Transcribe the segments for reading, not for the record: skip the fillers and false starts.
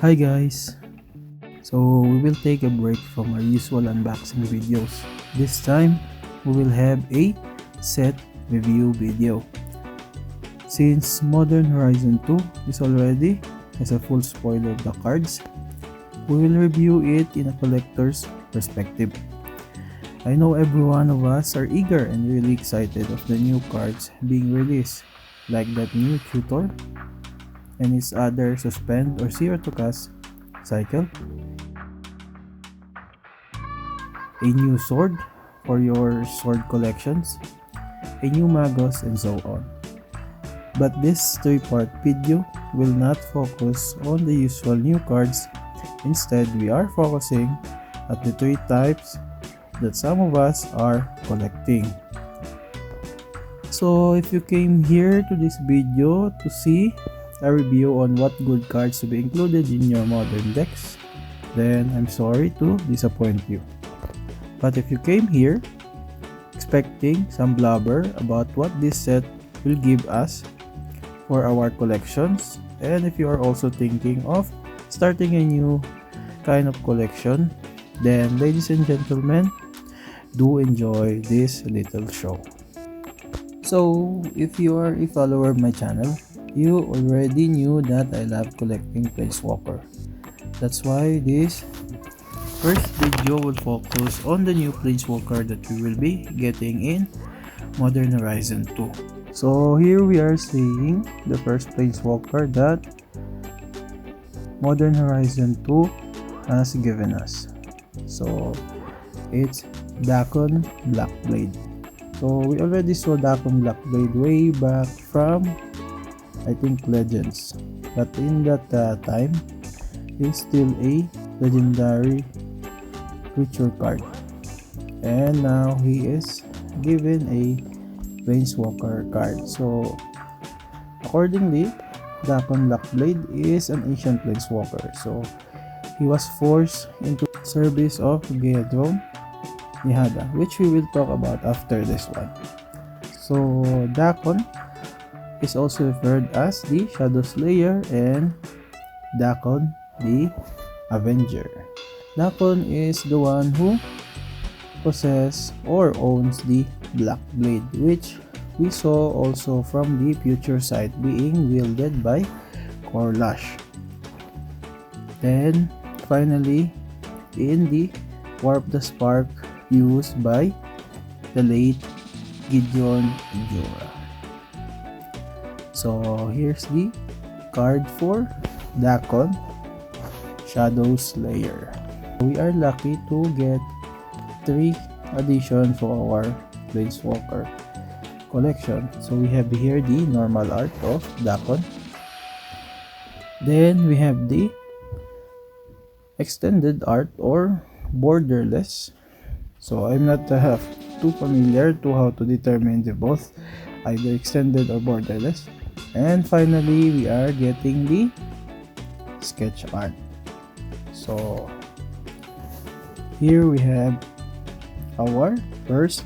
Hi guys! So we will take a break from our usual unboxing videos. This time, we will have a set review video. Since Modern Horizon 2 is already has a full spoiler of the cards, we will review it in a collector's perspective. I know every one of us are eager and really excited of the new cards being released, like that new tutor and its other suspend or zero to cast cycle, a new sword for your sword collections, a new magos, and so on. But this 3-part video will not focus on the usual new cards. Instead, we are focusing at the 3 types that some of us are collecting. So if you came here to this video to see a review on what good cards to be included in your modern decks, then I'm sorry to disappoint you. But if you came here expecting some blabber about what this set will give us for our collections, and if you are also thinking of starting a new kind of collection, then ladies and gentlemen, do enjoy this little show. So if you are a follower of my channel, you already knew that I love collecting Planeswalker. That's why this first video will focus on the new Planeswalker that we will be getting in Modern Horizon 2. So here we are seeing the first Planeswalker that Modern Horizon 2 has given us. So it's Dakon Blackblade. So we already saw Dakon Blackblade way back from, I think, Legends, but in that time he's still a legendary creature card, and now he is given a Planeswalker card. So accordingly, Dakon Blackblade is an ancient Planeswalker, so he was forced into service of Geodrome Nihada, which we will talk about after this one. So Dakon is also referred as the Shadow Slayer and Dakon the Avenger. Dakon is the one who possesses or owns the Black Blade, which we saw also from the future site being wielded by Korlash. Then finally in the Warp the Spark used by the late Gideon Ijura. So here's the card for Dakon Shadow Slayer. We are lucky to get 3 additions for our Planeswalker collection. So we have here the normal art of Dakon. Then we have the extended art or borderless. So I'm not too familiar to how to determine the both, either extended or borderless. And finally, we are getting the sketch art. So here we have our first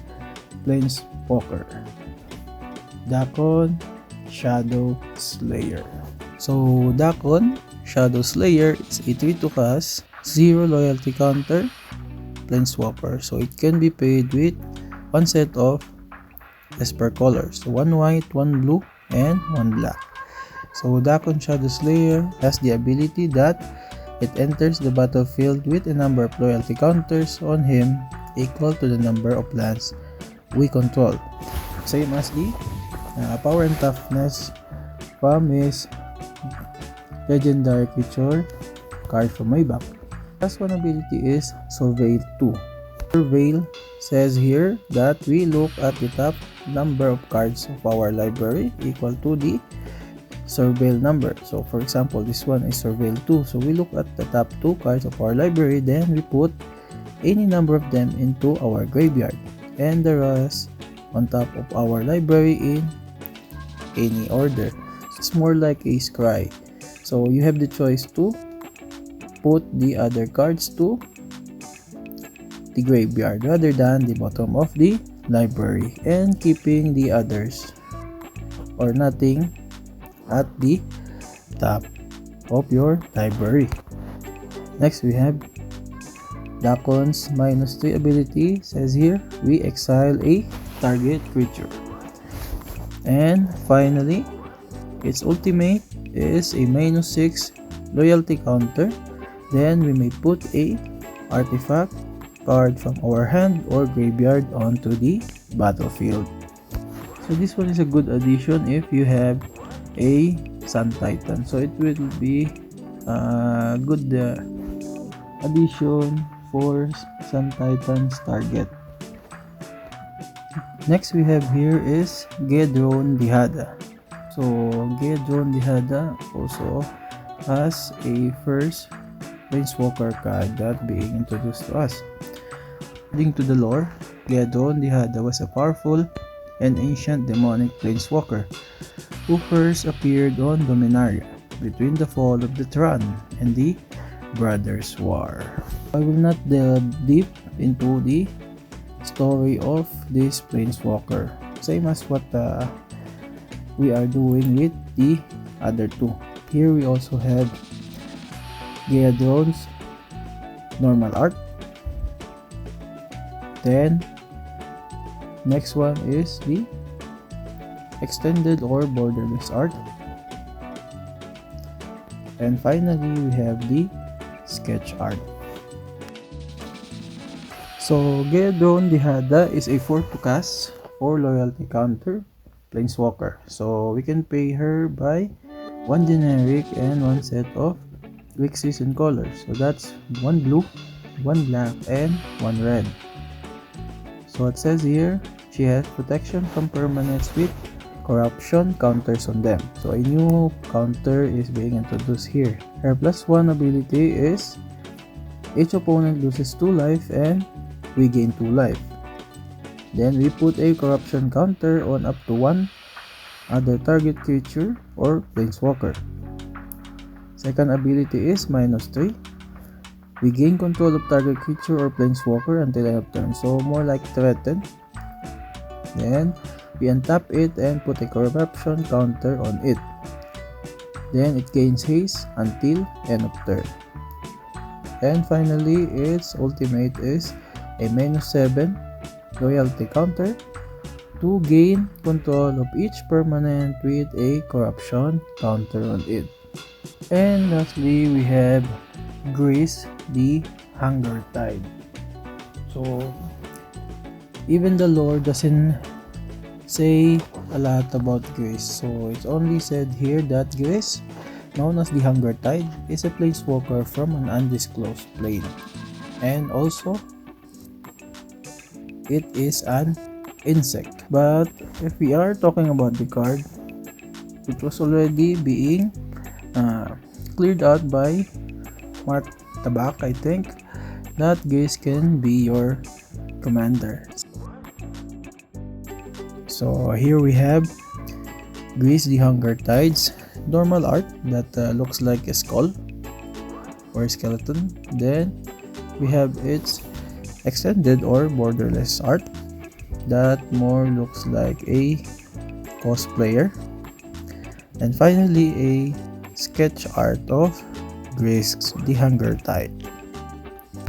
Planeswalker, Dakon Shadow Slayer. So Dakon Shadow Slayer is a 3 to cast, 0 loyalty counter Planeswalker. So it can be paid with one set of Esper colors, so 1 white, 1 blue, and 1 black. So Dakon Shadow Slayer has the ability that it enters the battlefield with a number of loyalty counters on him equal to the number of lands we control, same as the power and toughness from his legendary creature card from my back. Last one ability is Surveil 2. Surveil says here that we look at the top number of cards of our library equal to the Surveil number. So for example, this one is Surveil 2. So we look at the top 2 cards of our library, then we put any number of them into our graveyard, and the rest on top of our library in any order. It's more like a scry. So you have the choice to put the other cards to the graveyard rather than the bottom of the library, and keeping the others or nothing at the top. of your library. Next we have Dakon's -3 ability. Says here, we exile a target creature. And finally, its ultimate is a -6 loyalty counter. Then we may put a artifact card from our hand or graveyard onto the battlefield. So this one is a good addition if you have a Sun Titan. So it will be a good addition for Sun Titan's target. Next we have here is Gedron Dihada. So Gedron Dihada also has a first Planeswalker card that being introduced to us. According to the lore, Gedron Dihada was a powerful and ancient demonic Planeswalker who first appeared on Dominaria between the fall of the Tron and the Brothers' War. I will not delve deep into the story of this Planeswalker, same as what we are doing with the other two. Here we also have Gedron's normal art. Then next one is the extended or borderless art. And finally we have the sketch art. So Gedron Dihada is a 4 to cast or loyalty counter Planeswalker. So we can pay her by 1 generic and 1 set of Quick Season colors. So that's 1 blue, 1 black, and 1 red. So it says here, she has protection from permanents with corruption counters on them. So a new counter is being introduced here. Her +1 ability is each opponent loses 2 life and we gain 2 life. Then we put a corruption counter on up to 1 other target creature or Planeswalker. Second ability is -3. We gain control of target creature or Planeswalker until end of turn. So more like threaten. Then we untap it and put a corruption counter on it. Then it gains haste until end of turn. And finally, its ultimate is a -7 loyalty counter to gain control of each permanent with a corruption counter on it. And lastly, we have Grease the Hunger Tide. So even the lore doesn't say a lot about Grease. So it's only said here that Grease, known as the Hunger Tide, is a Planeswalker from an undisclosed plane. And also, it is an insect. But if we are talking about the card, it was already being cleared out by Mark Tabak, I think, that Grease can be your commander. So here we have Grease the Hunger Tides normal art that looks like a skull or a skeleton. Then we have its extended or borderless art that more looks like a cosplayer. And finally, a sketch art of Grease the Hunger Tide.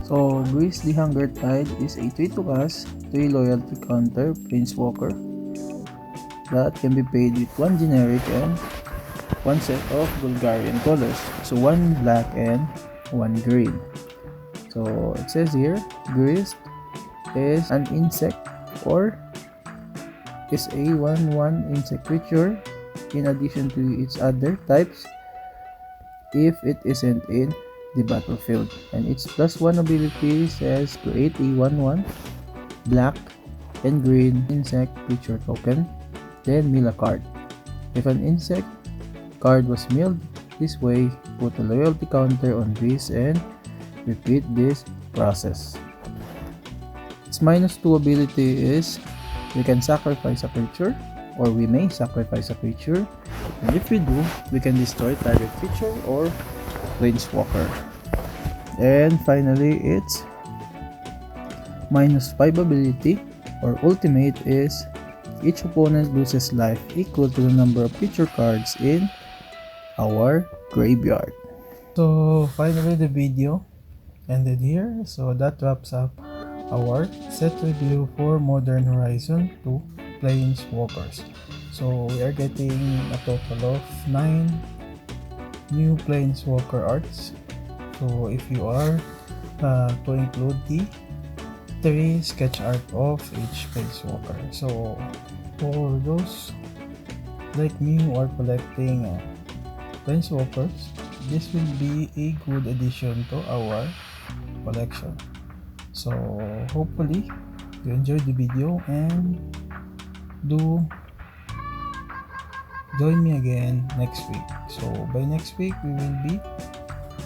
So Grease the Hunger Tide is a 3 to cast, 3 loyalty counter Planeswalker that can be paid with 1 generic and 1 set of Bulgarian colors. So 1 black and 1 green. So it says here, Grease is an insect or is a 1/1 insect creature in addition to its other types if it isn't in the battlefield. And its +1 ability says create a 1/1 black and green insect creature token, then mill a card. If an insect card was milled this way, put a loyalty counter on Grease and repeat this process. Its -2 ability is we can sacrifice a creature, or we may sacrifice a creature, and if we do, we can destroy target creature or Planeswalker. And finally, its -5 ability or ultimate is each opponent loses life equal to the number of creature cards in our graveyard. So finally the video ended here. So that wraps up our set review for Modern Horizon 2 Planeswalkers. So we are getting a total of 9 new Planeswalker arts. So if you are to include the 3 sketch art of each Planeswalker. So for those like me who are collecting Planeswalkers, this will be a good addition to our collection. So hopefully you enjoyed the video and do join me again next week. So by next week we will be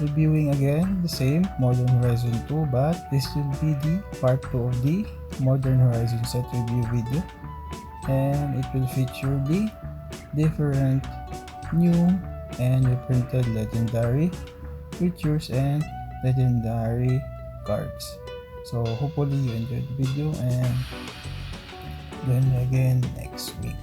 reviewing again the same Modern Horizon 2, but this will be the part 2 of the Modern Horizon set review video, and it will feature the different new and reprinted legendary creatures and legendary cards. So hopefully you enjoyed the video and join me again next week.